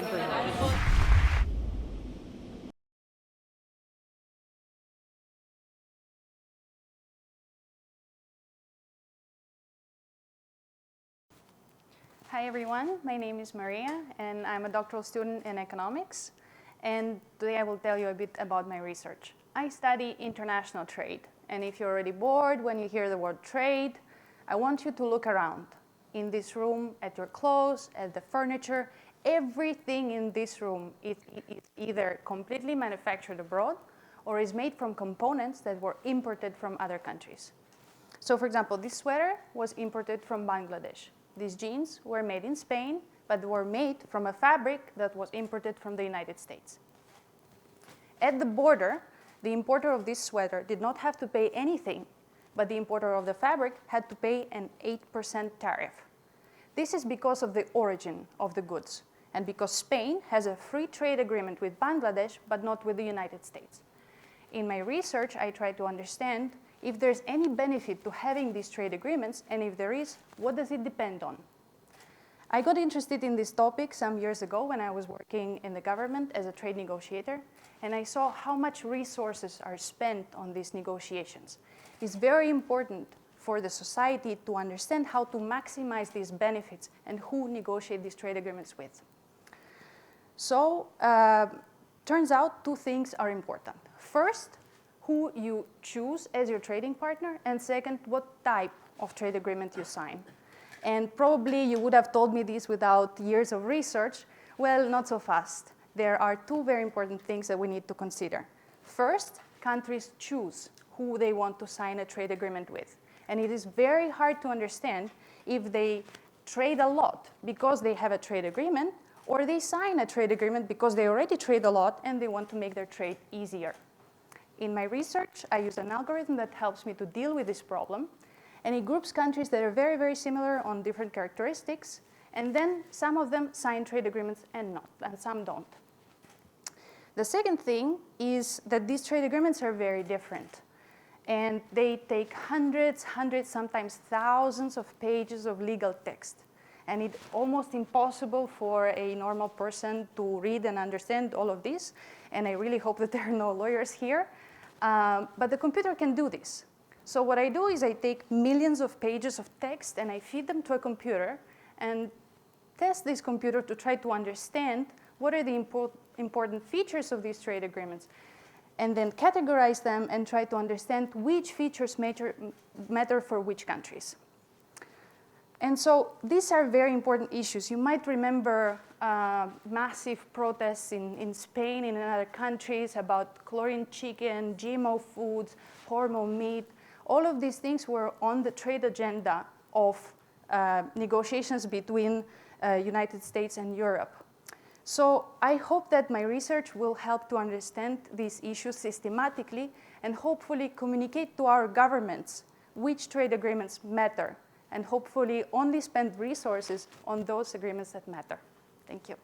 Hi everyone, my name is Maria and I'm a doctoral student in economics, and today I will tell you a bit about my research. I study international trade, and if you're already bored when you hear the word trade, I want you to look around. In this room, at your clothes, at the furniture, everything in this room is either completely manufactured abroad or is made from components that were imported from other countries. So for example, this sweater was imported from Bangladesh. These jeans were made in Spain, but were made from a fabric that was imported from the United States. At the border, the importer of this sweater did not have to pay anything, but the importer of the fabric had to pay an 8% tariff. This is because of the origin of the goods, and because Spain has a free trade agreement with Bangladesh, but not with the United States. In my research, I try to understand if there's any benefit to having these trade agreements, and if there is, what does it depend on? I got interested in this topic some years ago when I was working in the government as a trade negotiator, and I saw how much resources are spent on these negotiations. It's very important for the society to understand how to maximize these benefits and who negotiate these trade agreements with. So, turns out two things are important. First, who you choose as your trading partner, and second, what type of trade agreement you sign. And probably you would have told me this without years of research. Well, not so fast. There are two very important things that we need to consider. First, countries choose who they want to sign a trade agreement with. And it is very hard to understand if they trade a lot because they have a trade agreement, or they sign a trade agreement because they already trade a lot and they want to make their trade easier. In my research, I use an algorithm that helps me to deal with this problem, and it groups countries that are very, very similar on different characteristics, and then some of them sign trade agreements and some don't. The second thing is that these trade agreements are very different, and they take hundreds, sometimes thousands of pages of legal text, and it's almost impossible for a normal person to read and understand all of this, and I really hope that there are no lawyers here. But the computer can do this. So what I do is I take millions of pages of text and I feed them to a computer and test this computer to try to understand what are the important features of these trade agreements, and then categorize them and try to understand which features matter for which countries. And so these are very important issues. You might remember massive protests in Spain and in other countries about chlorine chicken, GMO foods, hormone meat. All of these things were on the trade agenda of negotiations between United States and Europe. So I hope that my research will help to understand these issues systematically and hopefully communicate to our governments which trade agreements matter, and hopefully only spend resources on those agreements that matter. Thank you.